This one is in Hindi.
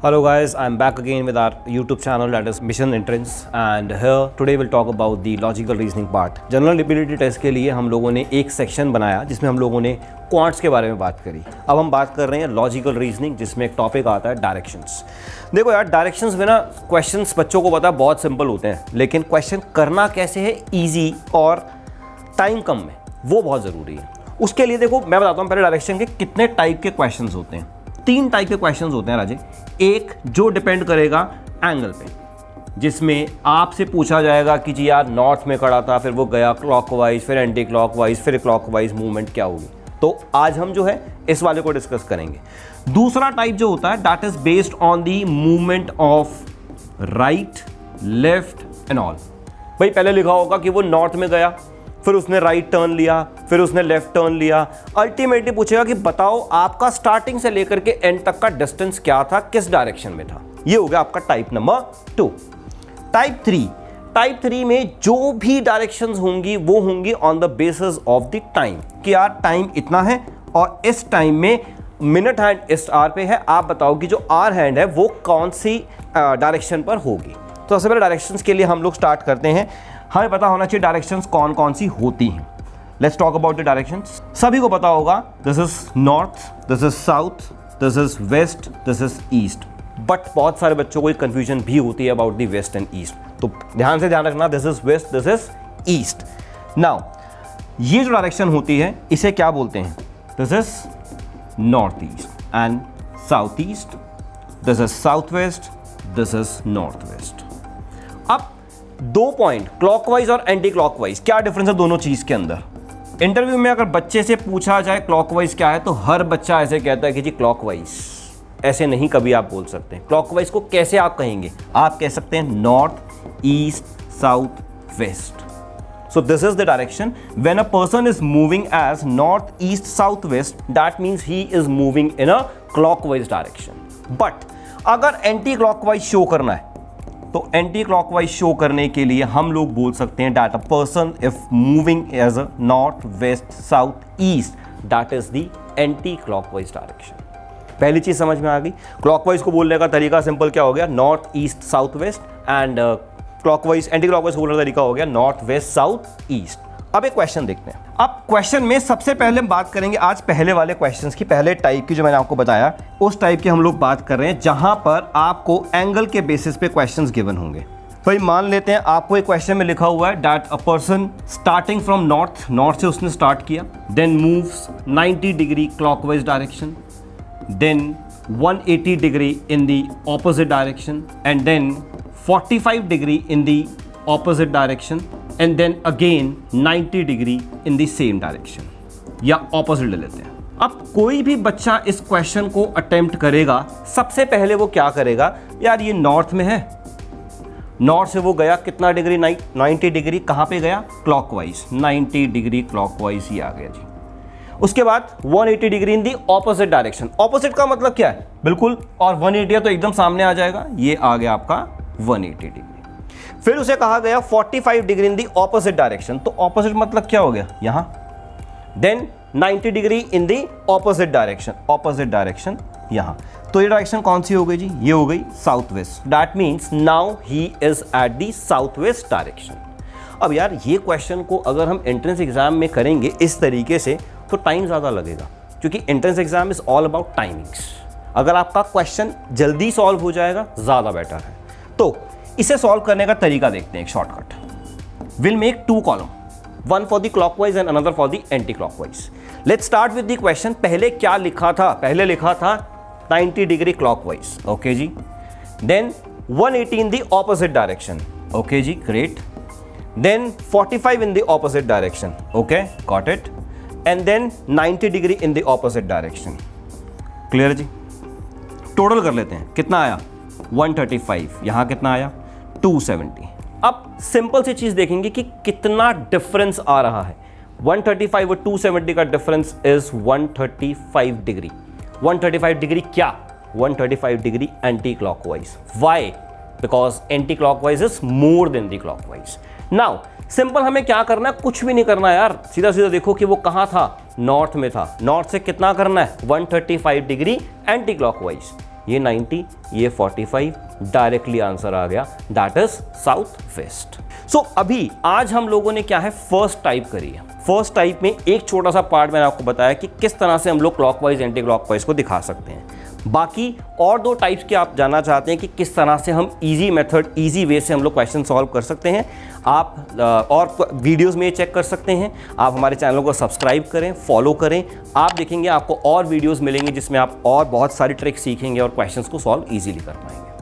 Hello guys, I'm back again with our YouTube channel that is Mission Entrance and here today we'll talk about the logical reasoning part. General ability test के लिए हम लोगों ने एक सेक्शन बनाया जिसमें हम लोगों ने क्वांट्स के बारे में बात करी। अब हम बात कर रहे हैं लॉजिकल रीजनिंग जिसमें एक टॉपिक आता है डायरेक्शंस। देखो यार, डायरेक्शंस में ना क्वेश्चंस बच्चों को पता है बहुत सिंपल होते हैं, लेकिन क्वेश्चन करना कैसे है ईजी और टाइम कम में, वो बहुत ज़रूरी है। उसके लिए देखो मैं बताता हूँ पहले डायरेक्शन के कितने टाइप के क्वेश्चंस होते हैं। 3 टाइप के क्वेश्चंस होते हैं राजे। एक जो डिपेंड करेगा एंगल पे, जिसमें आपसे पूछा जाएगा कि जी यार नॉर्थ में खड़ा था, फिर वो गया क्लॉकवाइज, फिर एंटी क्लॉकवाइज, फिर क्लॉकवाइज मूवमेंट क्या होगी। तो आज हम जो है इस वाले को डिस्कस करेंगे। दूसरा टाइप जो होता है that is based on the movement of right, left and all. भाई पहले लिखा होगा कि वो नॉर्थ में गया, फिर उसने राइट टर्न लिया, फिर उसने लेफ्ट टर्न लिया। अल्टीमेटली पूछेगा कि बताओ आपका स्टार्टिंग से लेकर के एंड तक का डिस्टेंस क्या था, किस डायरेक्शन में था। ये हो गया आपका टाइप नंबर 2। टाइप 3 में जो भी डायरेक्शंस होंगी वो होंगी on the basis of the time, कि यार टाइम इतना है और इस टाइम में मिनट हैंड इस आर पे है, आप बताओ कि जो आर हैंड है वो कौन सी डायरेक्शन पर होगी। तो सबसे पहले डायरेक्शंस के लिए हम लोग स्टार्ट करते हैं। हमें पता होना चाहिए डायरेक्शंस कौन कौन सी होती हैं। Let's talk about the directions. सभी को पता होगा this is north, this is south, this is west, this is east. But बहुत सारे बच्चों को एक कंफ्यूजन भी होती है about the west and east, तो ध्यान से ध्यान रखना, this is west, this is east. Now ये जो डायरेक्शन होती है इसे क्या बोलते हैं? This is north east and south east, this is south west, this is north west. अब 2 पॉइंट, क्लॉकवाइज और एंटी क्लॉकवाइज, क्या डिफरेंस है दोनों चीज के अंदर। इंटरव्यू में अगर बच्चे से पूछा जाए क्लॉकवाइज क्या है तो हर बच्चा ऐसे कहता है कि जी क्लॉकवाइज। ऐसे नहीं कभी आप बोल सकते हैं। क्लॉकवाइज को कैसे आप कहेंगे? आप कह सकते हैं north, east, south, west. So this is the direction when a person is moving as north, east, south, west, that means he is moving in a clockwise direction. But अगर एंटी क्लॉकवाइज शो करना है तो एंटी क्लॉकवाइज शो करने के लिए हम लोग बोल सकते हैं that a person if moving as a north, west, south, east, that is the anti clockwise direction. पहली चीज समझ में आ गई। क्लॉकवाइज को बोलने का तरीका सिंपल क्या हो गया? North, east, south, west. And clockwise, anti clockwise को बोलने का तरीका हो गया नॉर्थ, वेस्ट, साउथ, ईस्ट। अब एक क्वेश्चन देखते हैं। अब क्वेश्चन में सबसे पहले हम बात करेंगे आज पहले वाले क्वेश्चंस की, पहले टाइप की जो मैंने आपको बताया उस टाइप की हम लोग बात कर रहे हैं, जहां पर आपको एंगल के बेसिस पे क्वेश्चंस गिवन होंगे। भाई मान लेते हैं आपको एक क्वेश्चन में लिखा हुआ है that a person starting from north से उसने स्टार्ट किया, then moves 90 degree clockwise direction, then 180 degree in the opposite direction, and then 45 degree in the opposite direction, and then again 90 degree in the same direction, या opposite ले लेते हैं। अब कोई भी बच्चा इस क्वेश्चन को अटेम्प्ट करेगा, सबसे पहले वो क्या करेगा? यार ये नॉर्थ में है, नॉर्थ से वो गया कितना डिग्री? 90 डिग्री। कहाँ पे गया? क्लॉकवाइज। 90 डिग्री क्लॉकवाइज ही आ गया जी। उसके बाद 180 degree in the opposite direction. Opposite का मतलब क्या है? बिल्कुल, और 180 तो एकदम सामने आ जाएगा, ये आ गया आपका 180 डिग्री। फिर उसे कहा गया 45 degree in the opposite direction, तो ऑपोजिट मतलब क्या हो गया? यहां। Then 90 degree in the opposite direction यहां। तो ये डायरेक्शन कौन सी हो गई जी? ये हो गई south west. That means now he is at the south west direction. अब यार ये क्वेश्चन को अगर हम एंट्रेंस एग्जाम में करेंगे इस तरीके से तो टाइम ज्यादा लगेगा, क्योंकि entrance exam is all about timings. अगर आपका क्वेश्चन जल्दी सॉल्व हो जाएगा ज्यादा बेटर है। तो इसे सॉल्व करने का तरीका देखते हैं, एक shortcut. Will make 2 column, one for the clockwise and another for the anti clockwise. Let's start with the question. पहले क्या लिखा था? पहले लिखा था 90 डिग्री क्लॉकवाइज, ओके जी। Then 180 in the opposite direction, okay जी, great. Then 45 in the opposite direction, okay, got it. And then 90 degree in the opposite direction. Clear जी? टोटल कर लेते हैं, कितना आया? 135। यहां कितना आया? 270। अब सिंपल सी चीज देखेंगे कि कितना डिफरेंस आ रहा है। 135 और 270 का डिफरेंस इज 135 डिग्री। 135 डिग्री क्या? 135 degree anti clockwise. Why? Because anti clockwise is more than the clockwise. Now simple हमें क्या करना है? कुछ भी नहीं करना यार, सीधा सीधा देखो कि वो कहां था? नॉर्थ में था। नॉर्थ से कितना करना है? 135 डिग्री एंटी क्लॉकवाइज। ये 90, ये 45, डायरेक्टली आंसर आ गया, दैट इज साउथ वेस्ट। सो अभी आज हम लोगों ने क्या है, फर्स्ट टाइप करी है। फर्स्ट टाइप में एक छोटा सा पार्ट मैंने आपको बताया कि किस तरह से हम लोग क्लॉकवाइज एंटी क्लॉकवाइज को दिखा सकते हैं। बाकी और 2 टाइप्स के आप जानना चाहते हैं कि किस तरह से हम इजी मेथड, इजी वे से हम लोग क्वेश्चन सॉल्व कर सकते हैं, आप और वीडियोस में चेक कर सकते हैं। आप हमारे चैनल को सब्सक्राइब करें, फॉलो करें, आप देखेंगे आपको और वीडियोस मिलेंगे जिसमें आप और बहुत सारी ट्रिक्स सीखेंगे और क्वेश्चंस को सॉल्व इजीली कर पाएंगे।